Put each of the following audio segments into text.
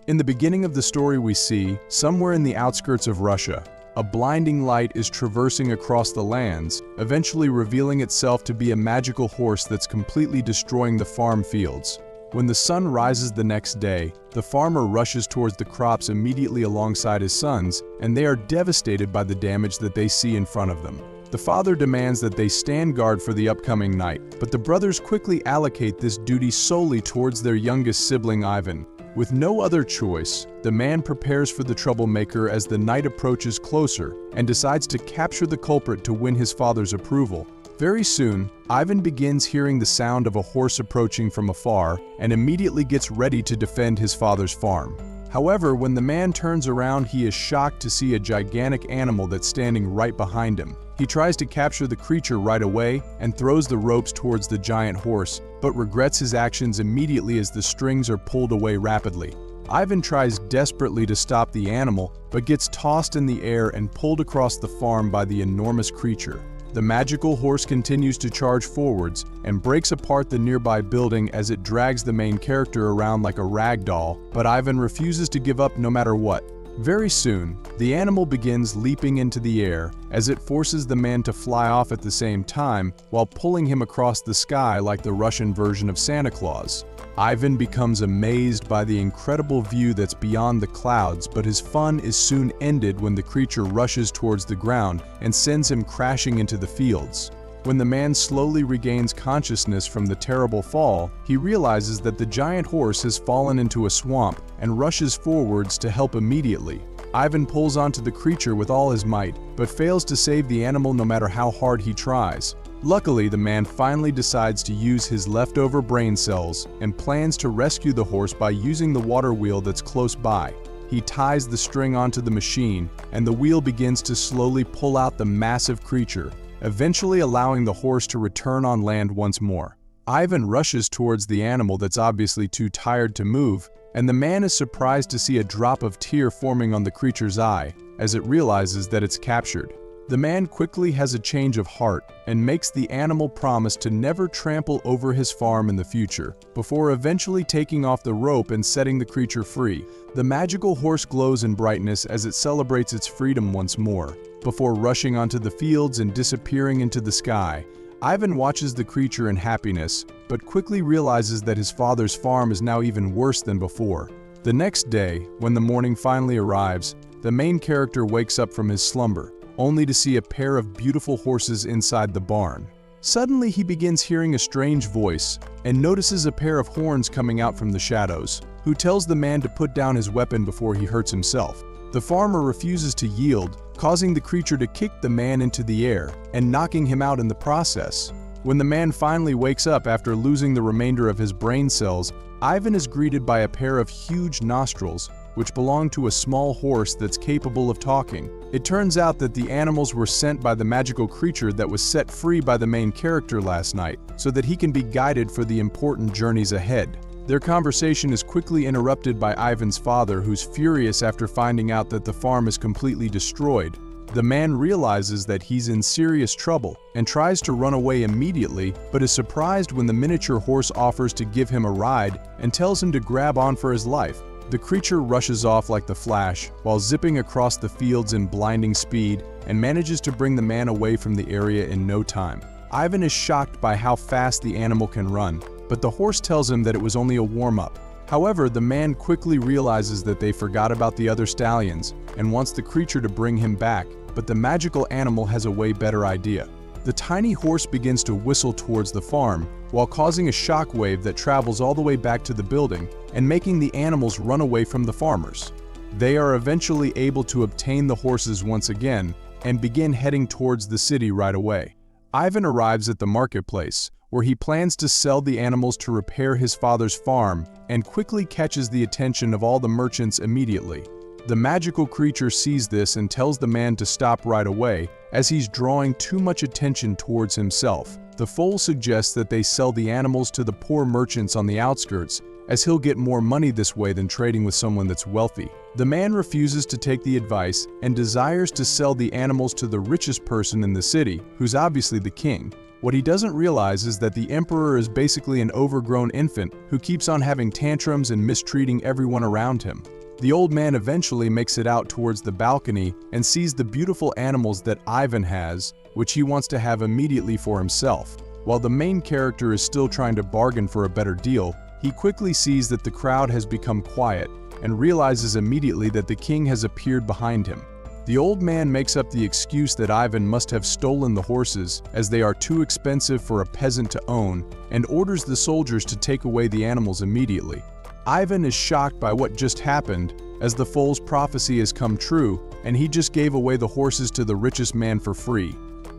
In the beginning of the story we see, somewhere in the outskirts of Russia, a blinding light is traversing across the lands, eventually revealing itself to be a magical horse that's completely destroying the farm fields. When the sun rises the next day, the farmer rushes towards the crops immediately alongside his sons, and they are devastated by the damage that they see in front of them. The father demands that they stand guard for the upcoming night, but the brothers quickly allocate this duty solely towards their youngest sibling Ivan. With no other choice, the man prepares for the troublemaker as the night approaches closer and decides to capture the culprit to win his father's approval. Very soon, Ivan begins hearing the sound of a horse approaching from afar and immediately gets ready to defend his father's farm. However, when the man turns around, he is shocked to see a gigantic animal that's standing right behind him. He tries to capture the creature right away and throws the ropes towards the giant horse, but regrets his actions immediately as the strings are pulled away rapidly. Ivan tries desperately to stop the animal, but gets tossed in the air and pulled across the farm by the enormous creature. The magical horse continues to charge forwards and breaks apart the nearby building as it drags the main character around like a rag doll, but Ivan refuses to give up no matter what. Very soon, the animal begins leaping into the air as it forces the man to fly off at the same time while pulling him across the sky like the Russian version of Santa Claus. Ivan becomes amazed by the incredible view that's beyond the clouds, but his fun is soon ended when the creature rushes towards the ground and sends him crashing into the fields. When the man slowly regains consciousness from the terrible fall, he realizes that the giant horse has fallen into a swamp and rushes forwards to help immediately. Ivan pulls onto the creature with all his might, but fails to save the animal no matter how hard he tries. Luckily, the man finally decides to use his leftover brain cells and plans to rescue the horse by using the water wheel that's close by. He ties the string onto the machine, and the wheel begins to slowly pull out the massive creature, eventually allowing the horse to return on land once more. Ivan rushes towards the animal that's obviously too tired to move, and the man is surprised to see a drop of tear forming on the creature's eye as it realizes that it's captured. The man quickly has a change of heart and makes the animal promise to never trample over his farm in the future, before eventually taking off the rope and setting the creature free. The magical horse glows in brightness as it celebrates its freedom once more, before rushing onto the fields and disappearing into the sky. Ivan watches the creature in happiness, but quickly realizes that his father's farm is now even worse than before. The next day, when the morning finally arrives, the main character wakes up from his slumber, only to see a pair of beautiful horses inside the barn. Suddenly he begins hearing a strange voice and notices a pair of horns coming out from the shadows, who tells the man to put down his weapon before he hurts himself. The farmer refuses to yield, causing the creature to kick the man into the air and knocking him out in the process. When the man finally wakes up after losing the remainder of his brain cells, Ivan is greeted by a pair of huge nostrils, which belong to a small horse that's capable of talking. It turns out that the animals were sent by the magical creature that was set free by the main character last night, so that he can be guided for the important journeys ahead. Their conversation is quickly interrupted by Ivan's father, who's furious after finding out that the farm is completely destroyed. The man realizes that he's in serious trouble and tries to run away immediately, but is surprised when the miniature horse offers to give him a ride and tells him to grab on for his life. The creature rushes off like the Flash while zipping across the fields in blinding speed and manages to bring the man away from the area in no time. Ivan is shocked by how fast the animal can run, but the horse tells him that it was only a warm-up. However, the man quickly realizes that they forgot about the other stallions and wants the creature to bring him back, but the magical animal has a way better idea. The tiny horse begins to whistle towards the farm, while causing a shockwave that travels all the way back to the building and making the animals run away from the farmers. They are eventually able to obtain the horses once again and begin heading towards the city right away. Ivan arrives at the marketplace, where he plans to sell the animals to repair his father's farm and quickly catches the attention of all the merchants immediately. The magical creature sees this and tells the man to stop right away, as he's drawing too much attention towards himself. The foal suggests that they sell the animals to the poor merchants on the outskirts, as he'll get more money this way than trading with someone that's wealthy. The man refuses to take the advice and desires to sell the animals to the richest person in the city, who's obviously the king. What he doesn't realize is that the emperor is basically an overgrown infant who keeps on having tantrums and mistreating everyone around him. The old man eventually makes it out towards the balcony and sees the beautiful animals that Ivan has, which he wants to have immediately for himself. While the main character is still trying to bargain for a better deal, he quickly sees that the crowd has become quiet and realizes immediately that the king has appeared behind him. The old man makes up the excuse that Ivan must have stolen the horses as they are too expensive for a peasant to own, and orders the soldiers to take away the animals immediately. Ivan is shocked by what just happened, as the foal's prophecy has come true and he just gave away the horses to the richest man for free.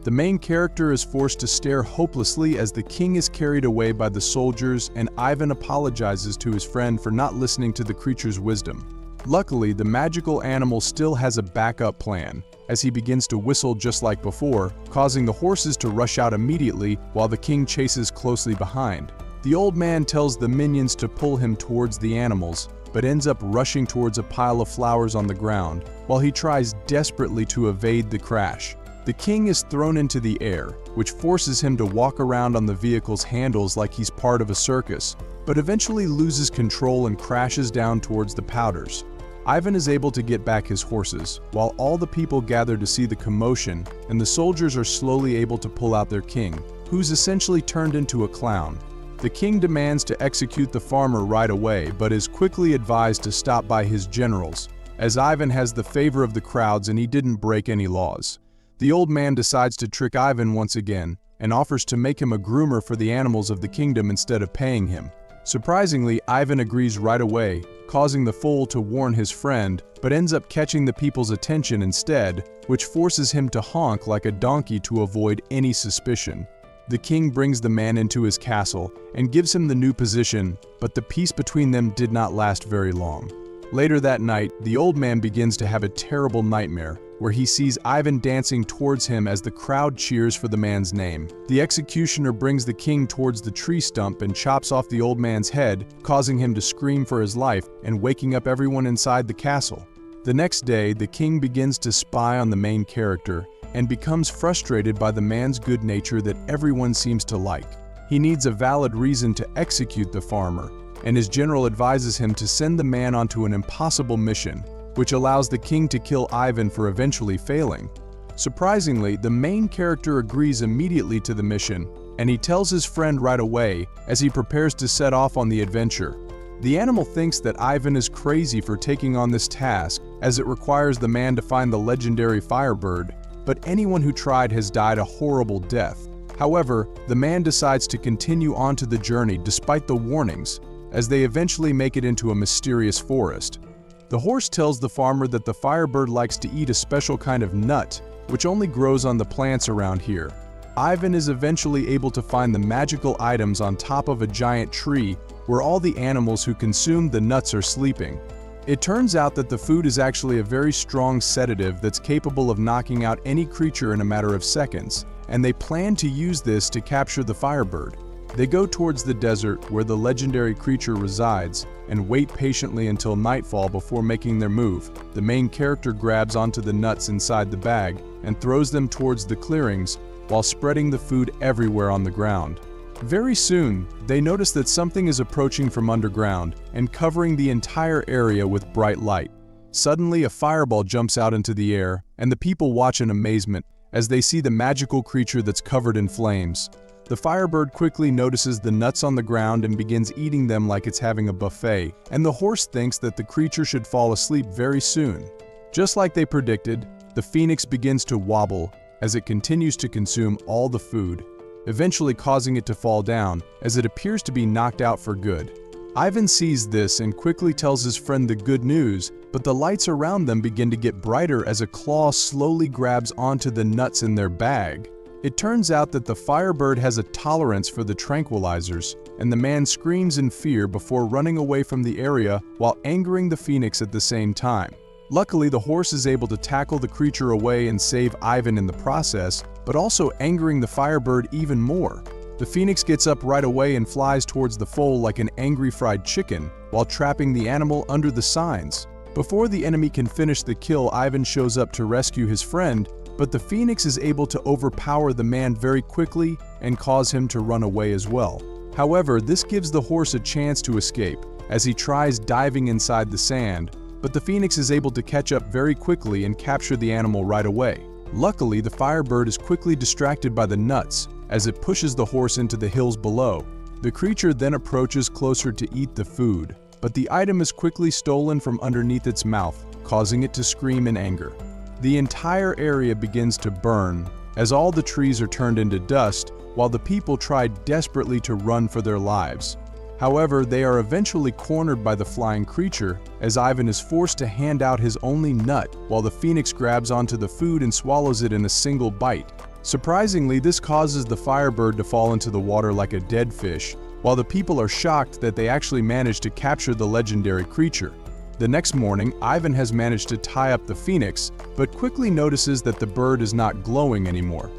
The main character is forced to stare hopelessly as the king is carried away by the soldiers, and Ivan apologizes to his friend for not listening to the creature's wisdom. Luckily, the magical animal still has a backup plan, as he begins to whistle just like before, causing the horses to rush out immediately while the king chases closely behind. The old man tells the minions to pull him towards the animals, but ends up rushing towards a pile of flowers on the ground, while he tries desperately to evade the crash. The king is thrown into the air, which forces him to walk around on the vehicle's handles like he's part of a circus, but eventually loses control and crashes down towards the powders. Ivan is able to get back his horses, while all the people gather to see the commotion, and the soldiers are slowly able to pull out their king, who's essentially turned into a clown. The king demands to execute the farmer right away, but is quickly advised to stop by his generals, as Ivan has the favor of the crowds and he didn't break any laws. The old man decides to trick Ivan once again, and offers to make him a groomer for the animals of the kingdom instead of paying him. Surprisingly, Ivan agrees right away, causing the foal to warn his friend, but ends up catching the people's attention instead, which forces him to honk like a donkey to avoid any suspicion. The king brings the man into his castle and gives him the new position, but the peace between them did not last very long. Later that night, the old man begins to have a terrible nightmare, where he sees Ivan dancing towards him as the crowd cheers for the man's name. The executioner brings the king towards the tree stump and chops off the old man's head, causing him to scream for his life and waking up everyone inside the castle. The next day, the king begins to spy on the main character and becomes frustrated by the man's good nature that everyone seems to like. He needs a valid reason to execute the farmer, and his general advises him to send the man onto an impossible mission, which allows the king to kill Ivan for eventually failing. Surprisingly, the main character agrees immediately to the mission, and he tells his friend right away as he prepares to set off on the adventure. The animal thinks that Ivan is crazy for taking on this task, as it requires the man to find the legendary Firebird, but anyone who tried has died a horrible death. However, the man decides to continue on to the journey despite the warnings, as they eventually make it into a mysterious forest. The horse tells the farmer that the Firebird likes to eat a special kind of nut, which only grows on the plants around here. Ivan is eventually able to find the magical items on top of a giant tree where all the animals who consume the nuts are sleeping. It turns out that the food is actually a very strong sedative that's capable of knocking out any creature in a matter of seconds, and they plan to use this to capture the Firebird. They go towards the desert where the legendary creature resides and wait patiently until nightfall before making their move. The main character grabs onto the nuts inside the bag and throws them towards the clearings while spreading the food everywhere on the ground. Very soon, they notice that something is approaching from underground and covering the entire area with bright light. Suddenly, a fireball jumps out into the air, and the people watch in amazement as they see the magical creature that's covered in flames. The Firebird quickly notices the nuts on the ground and begins eating them like it's having a buffet, and the horse thinks that the creature should fall asleep very soon. Just like they predicted, the phoenix begins to wobble as it continues to consume all the food, eventually causing it to fall down as it appears to be knocked out for good. Ivan sees this and quickly tells his friend the good news, but the lights around them begin to get brighter as a claw slowly grabs onto the nuts in their bag. It turns out that the Firebird has a tolerance for the tranquilizers, and the man screams in fear before running away from the area while angering the phoenix at the same time. Luckily, the horse is able to tackle the creature away and save Ivan in the process, but also angering the Firebird even more. The phoenix gets up right away and flies towards the foal like an angry fried chicken, while trapping the animal under the signs. Before the enemy can finish the kill, Ivan shows up to rescue his friend, but the phoenix is able to overpower the man very quickly and cause him to run away as well. However, this gives the horse a chance to escape, as he tries diving inside the sand, but the phoenix is able to catch up very quickly and capture the animal right away. Luckily, the firebird is quickly distracted by the nuts, as it pushes the horse into the hills below. The creature then approaches closer to eat the food, but the item is quickly stolen from underneath its mouth, causing it to scream in anger. The entire area begins to burn, as all the trees are turned into dust, while the people try desperately to run for their lives. However, they are eventually cornered by the flying creature, as Ivan is forced to hand out his only nut, while the phoenix grabs onto the food and swallows it in a single bite. Surprisingly, this causes the firebird to fall into the water like a dead fish, while the people are shocked that they actually managed to capture the legendary creature. The next morning, Ivan has managed to tie up the phoenix, but quickly notices that the bird is not glowing anymore.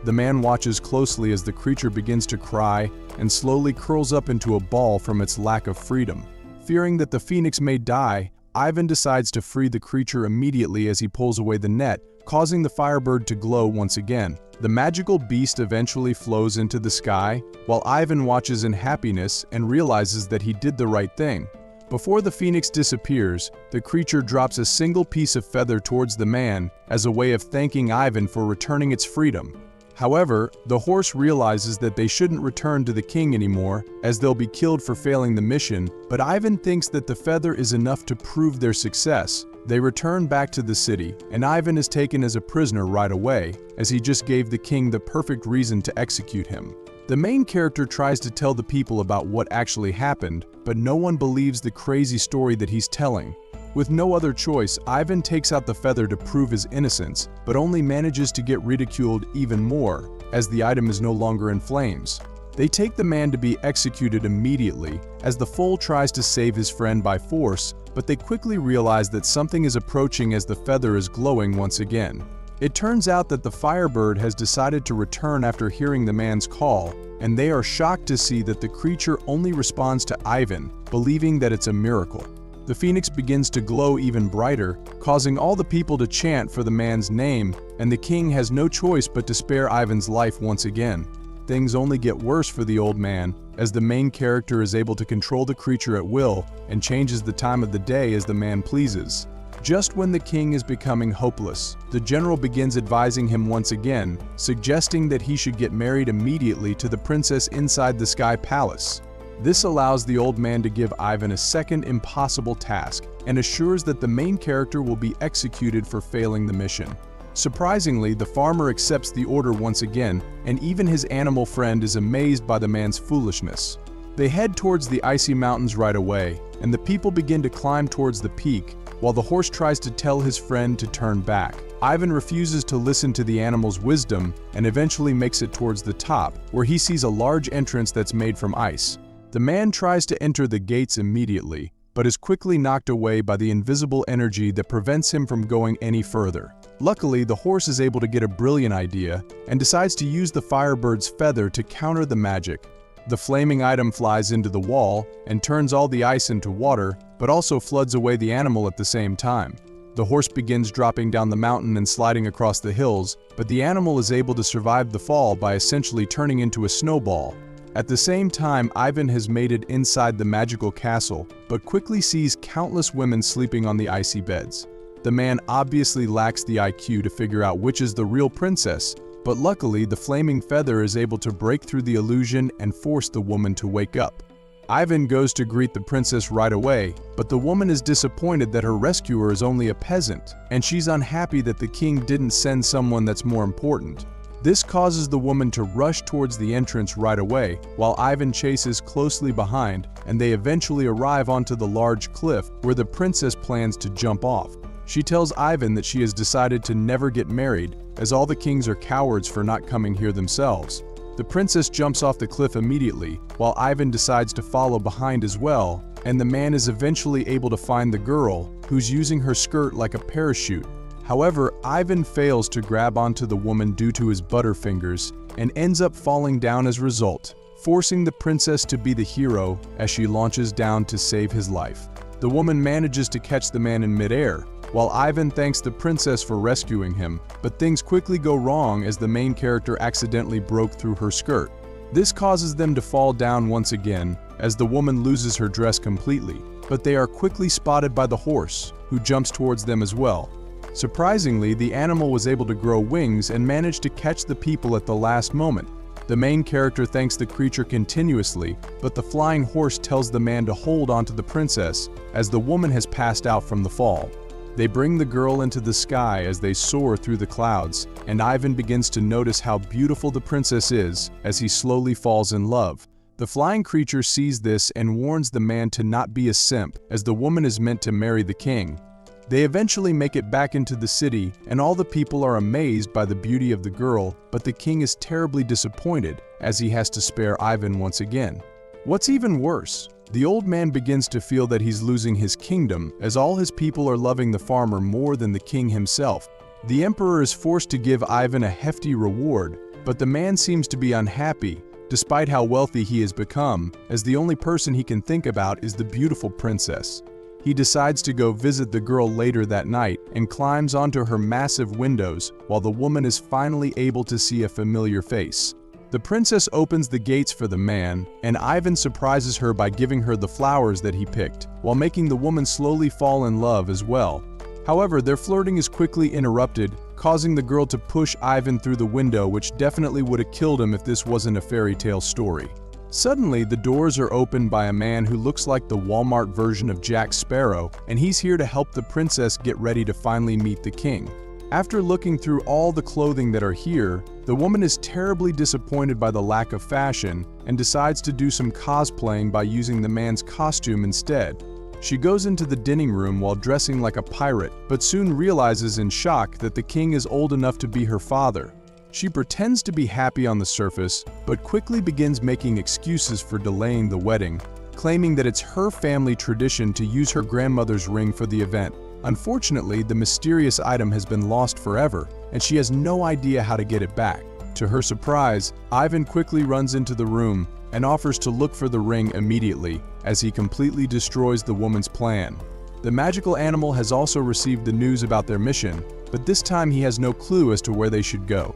The man watches closely as the creature begins to cry and slowly curls up into a ball from its lack of freedom. Fearing that the phoenix may die, Ivan decides to free the creature immediately as he pulls away the net, causing the firebird to glow once again. The magical beast eventually flows into the sky, while Ivan watches in happiness and realizes that he did the right thing. Before the phoenix disappears, the creature drops a single piece of feather towards the man as a way of thanking Ivan for returning its freedom. However, the horse realizes that they shouldn't return to the king anymore, as they'll be killed for failing the mission, but Ivan thinks that the feather is enough to prove their success. They return back to the city, and Ivan is taken as a prisoner right away, as he just gave the king the perfect reason to execute him. The main character tries to tell the people about what actually happened, but no one believes the crazy story that he's telling. With no other choice, Ivan takes out the feather to prove his innocence, but only manages to get ridiculed even more, as the item is no longer in flames. They take the man to be executed immediately, as the foal tries to save his friend by force, but they quickly realize that something is approaching as the feather is glowing once again. It turns out that the firebird has decided to return after hearing the man's call, and they are shocked to see that the creature only responds to Ivan, believing that it's a miracle. The phoenix begins to glow even brighter, causing all the people to chant for the man's name, and the king has no choice but to spare Ivan's life once again. Things only get worse for the old man, as the main character is able to control the creature at will and changes the time of the day as the man pleases. Just when the king is becoming hopeless, the general begins advising him once again, suggesting that he should get married immediately to the princess inside the Sky Palace. This allows the old man to give Ivan a second impossible task and assures that the main character will be executed for failing the mission. Surprisingly, the farmer accepts the order once again, and even his animal friend is amazed by the man's foolishness. They head towards the icy mountains right away, and the people begin to climb towards the peak, while the horse tries to tell his friend to turn back. Ivan refuses to listen to the animal's wisdom and eventually makes it towards the top, where he sees a large entrance that's made from ice. The man tries to enter the gates immediately, but is quickly knocked away by the invisible energy that prevents him from going any further. Luckily, the horse is able to get a brilliant idea and decides to use the firebird's feather to counter the magic. The flaming item flies into the wall and turns all the ice into water, but also floods away the animal at the same time. The horse begins dropping down the mountain and sliding across the hills, but the animal is able to survive the fall by essentially turning into a snowball. At the same time, Ivan has made it inside the magical castle, but quickly sees countless women sleeping on the icy beds. The man obviously lacks the IQ to figure out which is the real princess, but luckily the flaming feather is able to break through the illusion and force the woman to wake up. Ivan goes to greet the princess right away, but the woman is disappointed that her rescuer is only a peasant, and she's unhappy that the king didn't send someone that's more important. This causes the woman to rush towards the entrance right away, while Ivan chases closely behind, and they eventually arrive onto the large cliff where the princess plans to jump off. She tells Ivan that she has decided to never get married, as all the kings are cowards for not coming here themselves. The princess jumps off the cliff immediately, while Ivan decides to follow behind as well, and the man is eventually able to find the girl, who's using her skirt like a parachute. However, Ivan fails to grab onto the woman due to his butterfingers, and ends up falling down as a result, forcing the princess to be the hero as she launches down to save his life. The woman manages to catch the man in midair, while Ivan thanks the princess for rescuing him, but things quickly go wrong as the main character accidentally broke through her skirt. This causes them to fall down once again, as the woman loses her dress completely, but they are quickly spotted by the horse, who jumps towards them as well. Surprisingly, the animal was able to grow wings and managed to catch the people at the last moment. The main character thanks the creature continuously, but the flying horse tells the man to hold onto the princess, as the woman has passed out from the fall. They bring the girl into the sky as they soar through the clouds, and Ivan begins to notice how beautiful the princess is as he slowly falls in love. The flying creature sees this and warns the man to not be a simp, as the woman is meant to marry the king. They eventually make it back into the city, and all the people are amazed by the beauty of the girl, but the king is terribly disappointed as he has to spare Ivan once again. What's even worse, the old man begins to feel that he's losing his kingdom, as all his people are loving the farmer more than the king himself. The emperor is forced to give Ivan a hefty reward, but the man seems to be unhappy, despite how wealthy he has become, as the only person he can think about is the beautiful princess. He decides to go visit the girl later that night and climbs onto her massive windows while the woman is finally able to see a familiar face. The princess opens the gates for the man, and Ivan surprises her by giving her the flowers that he picked, while making the woman slowly fall in love as well. However, their flirting is quickly interrupted, causing the girl to push Ivan through the window, which definitely would have killed him if this wasn't a fairy tale story. Suddenly, the doors are opened by a man who looks like the Walmart version of Jack Sparrow, and he's here to help the princess get ready to finally meet the king. After looking through all the clothing that are here, the woman is terribly disappointed by the lack of fashion and decides to do some cosplaying by using the man's costume instead. She goes into the dining room while dressing like a pirate, but soon realizes in shock that the king is old enough to be her father. She pretends to be happy on the surface, but quickly begins making excuses for delaying the wedding, claiming that it's her family tradition to use her grandmother's ring for the event. Unfortunately, the mysterious item has been lost forever, and she has no idea how to get it back. To her surprise, Ivan quickly runs into the room and offers to look for the ring immediately, as he completely destroys the woman's plan. The magical animal has also received the news about their mission, but this time he has no clue as to where they should go.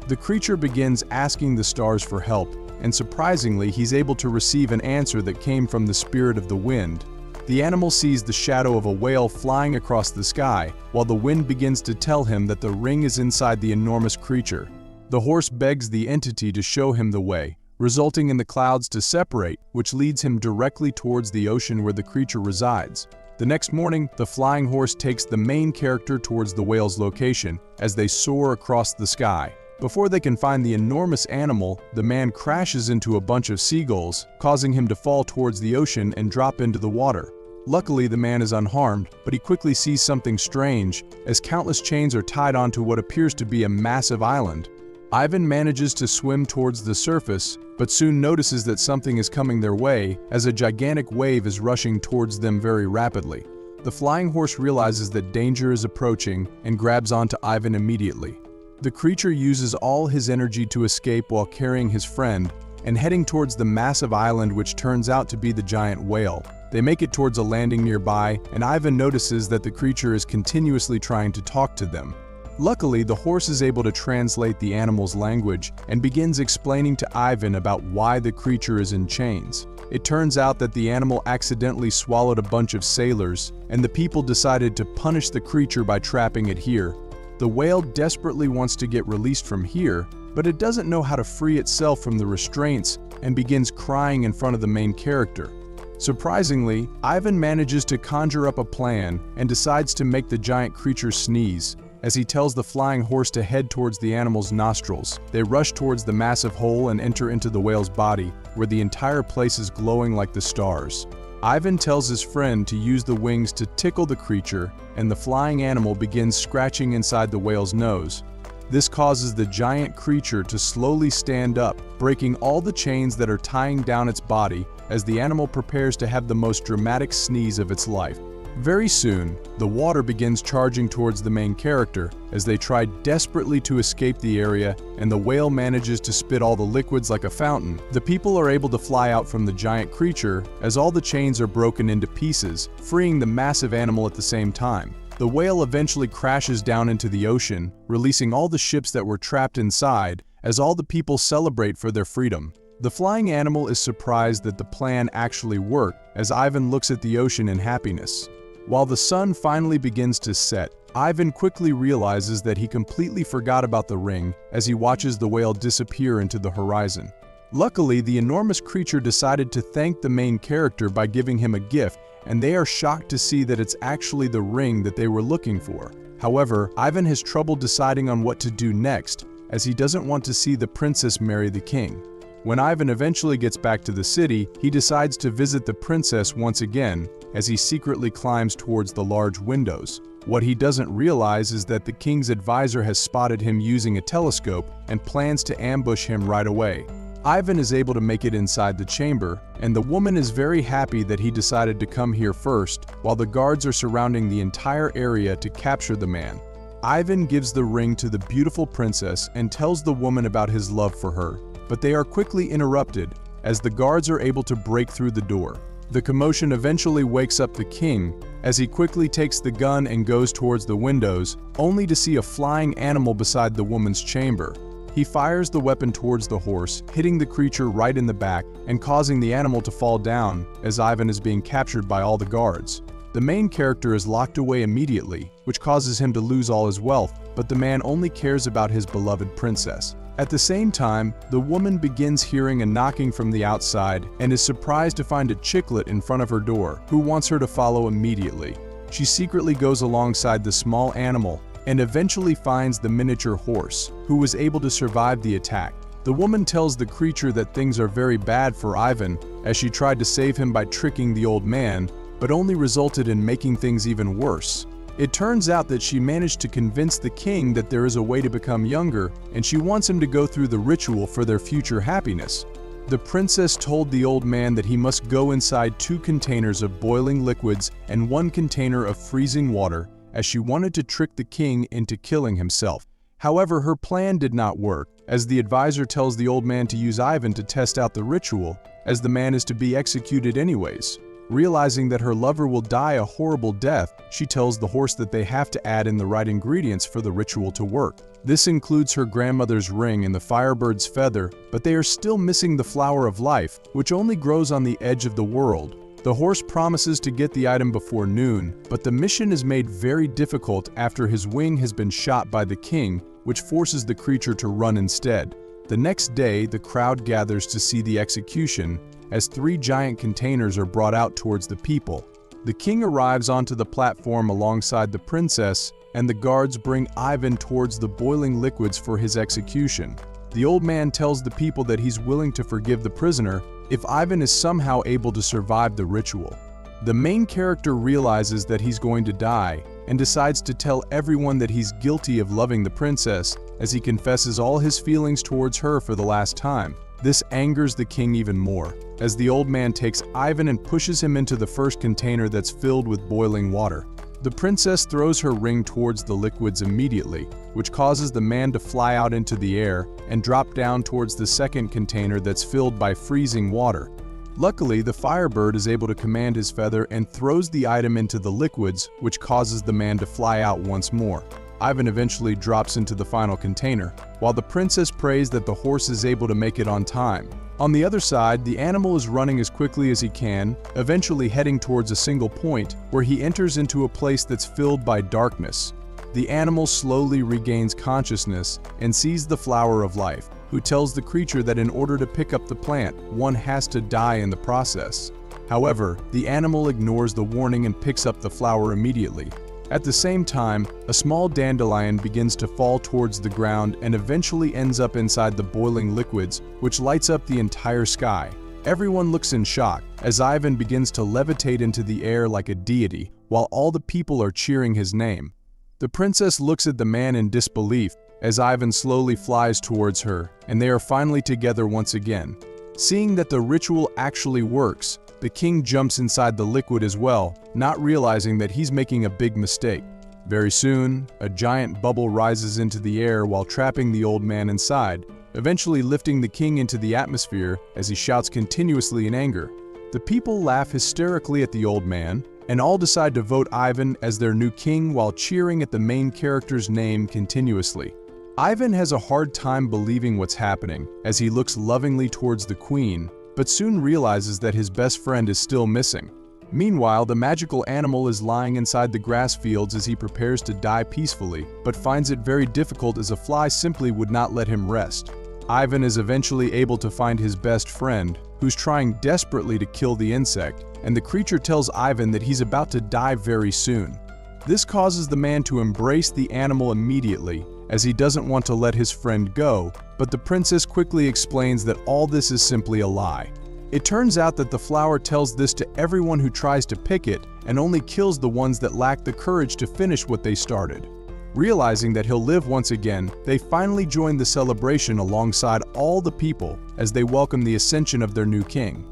The creature begins asking the stars for help, and surprisingly, he's able to receive an answer that came from the spirit of the wind. The animal sees the shadow of a whale flying across the sky, while the wind begins to tell him that the ring is inside the enormous creature. The horse begs the entity to show him the way, resulting in the clouds to separate, which leads him directly towards the ocean where the creature resides. The next morning, the flying horse takes the main character towards the whale's location as they soar across the sky. Before they can find the enormous animal, the man crashes into a bunch of seagulls, causing him to fall towards the ocean and drop into the water. Luckily, the man is unharmed, but he quickly sees something strange, as countless chains are tied onto what appears to be a massive island. Ivan manages to swim towards the surface, but soon notices that something is coming their way, as a gigantic wave is rushing towards them very rapidly. The flying horse realizes that danger is approaching and grabs onto Ivan immediately. The creature uses all his energy to escape while carrying his friend and heading towards the massive island, which turns out to be the giant whale. They make it towards a landing nearby, and Ivan notices that the creature is continuously trying to talk to them. Luckily, the horse is able to translate the animal's language and begins explaining to Ivan about why the creature is in chains. It turns out that the animal accidentally swallowed a bunch of sailors, and the people decided to punish the creature by trapping it here. The whale desperately wants to get released from here, but it doesn't know how to free itself from the restraints and begins crying in front of the main character. Surprisingly, Ivan manages to conjure up a plan and decides to make the giant creature sneeze. As he tells the flying horse to head towards the animal's nostrils, they rush towards the massive hole and enter into the whale's body, where the entire place is glowing like the stars. Ivan tells his friend to use the wings to tickle the creature, and the flying animal begins scratching inside the whale's nose. This causes the giant creature to slowly stand up, breaking all the chains that are tying down its body as the animal prepares to have the most dramatic sneeze of its life. Very soon, the water begins charging towards the main character as they try desperately to escape the area, and the whale manages to spit all the liquids like a fountain. The people are able to fly out from the giant creature as all the chains are broken into pieces, freeing the massive animal at the same time. The whale eventually crashes down into the ocean, releasing all the ships that were trapped inside as all the people celebrate for their freedom. The flying animal is surprised that the plan actually worked as Ivan looks at the ocean in happiness. While the sun finally begins to set, Ivan quickly realizes that he completely forgot about the ring as he watches the whale disappear into the horizon. Luckily, the enormous creature decided to thank the main character by giving him a gift, and they are shocked to see that it's actually the ring that they were looking for. However, Ivan has trouble deciding on what to do next, as he doesn't want to see the princess marry the king. When Ivan eventually gets back to the city, he decides to visit the princess once again as he secretly climbs towards the large windows. What he doesn't realize is that the king's advisor has spotted him using a telescope and plans to ambush him right away. Ivan is able to make it inside the chamber, and the woman is very happy that he decided to come here first, while the guards are surrounding the entire area to capture the man. Ivan gives the ring to the beautiful princess and tells the woman about his love for her, but they are quickly interrupted as the guards are able to break through the door. The commotion eventually wakes up the king as he quickly takes the gun and goes towards the windows, only to see a flying animal beside the woman's chamber. He fires the weapon towards the horse, hitting the creature right in the back and causing the animal to fall down as Ivan is being captured by all the guards. The main character is locked away immediately, which causes him to lose all his wealth, but the man only cares about his beloved princess. At the same time, the woman begins hearing a knocking from the outside and is surprised to find a chicklet in front of her door, who wants her to follow immediately. She secretly goes alongside the small animal and eventually finds the miniature horse, who was able to survive the attack. The woman tells the creature that things are very bad for Ivan, as she tried to save him by tricking the old man, but only resulted in making things even worse. It turns out that she managed to convince the king that there is a way to become younger, and she wants him to go through the ritual for their future happiness. The princess told the old man that he must go inside 2 containers of boiling liquids and 1 container of freezing water, as she wanted to trick the king into killing himself. However, her plan did not work, as the advisor tells the old man to use Ivan to test out the ritual, as the man is to be executed anyways. Realizing that her lover will die a horrible death, she tells the horse that they have to add in the right ingredients for the ritual to work. This includes her grandmother's ring and the firebird's feather, but they are still missing the flower of life, which only grows on the edge of the world. The horse promises to get the item before noon, but the mission is made very difficult after his wing has been shot by the king, which forces the creature to run instead. The next day, the crowd gathers to see the execution, as 3 giant containers are brought out towards the people. The king arrives onto the platform alongside the princess, and the guards bring Ivan towards the boiling liquids for his execution. The old man tells the people that he's willing to forgive the prisoner if Ivan is somehow able to survive the ritual. The main character realizes that he's going to die and decides to tell everyone that he's guilty of loving the princess, as he confesses all his feelings towards her for the last time. This angers the king even more, as the old man takes Ivan and pushes him into the first container that's filled with boiling water. The princess throws her ring towards the liquids immediately, which causes the man to fly out into the air and drop down towards the second container that's filled by freezing water. Luckily, the firebird is able to command his feather and throws the item into the liquids, which causes the man to fly out once more. Ivan eventually drops into the final container, while the princess prays that the horse is able to make it on time. On the other side, the animal is running as quickly as he can, eventually heading towards a single point, where he enters into a place that's filled by darkness. The animal slowly regains consciousness and sees the flower of life, who tells the creature that in order to pick up the plant, one has to die in the process. However, the animal ignores the warning and picks up the flower immediately. At the same time, a small dandelion begins to fall towards the ground and eventually ends up inside the boiling liquids, which lights up the entire sky. Everyone looks in shock, as Ivan begins to levitate into the air like a deity, while all the people are cheering his name. The princess looks at the man in disbelief, as Ivan slowly flies towards her, and they are finally together once again. Seeing that the ritual actually works, the king jumps inside the liquid as well, not realizing that he's making a big mistake. Very soon, a giant bubble rises into the air while trapping the old man inside, eventually lifting the king into the atmosphere as he shouts continuously in anger. The people laugh hysterically at the old man, and all decide to vote Ivan as their new king while cheering at the main character's name continuously. Ivan has a hard time believing what's happening as he looks lovingly towards the queen, but soon realizes that his best friend is still missing. Meanwhile, the magical animal is lying inside the grass fields as he prepares to die peacefully, but finds it very difficult as a fly simply would not let him rest. Ivan is eventually able to find his best friend, who's trying desperately to kill the insect, and the creature tells Ivan that he's about to die very soon. This causes the man to embrace the animal immediately, as he doesn't want to let his friend go, but the princess quickly explains that all this is simply a lie. It turns out that the flower tells this to everyone who tries to pick it and only kills the ones that lack the courage to finish what they started. Realizing that he'll live once again, they finally join the celebration alongside all the people as they welcome the ascension of their new king.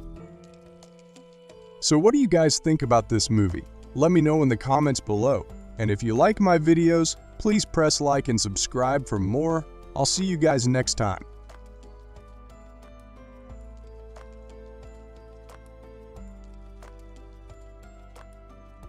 So what do you guys think about this movie? Let me know in the comments below. And if you like my videos, please press like and subscribe for more. I'll see you guys next time.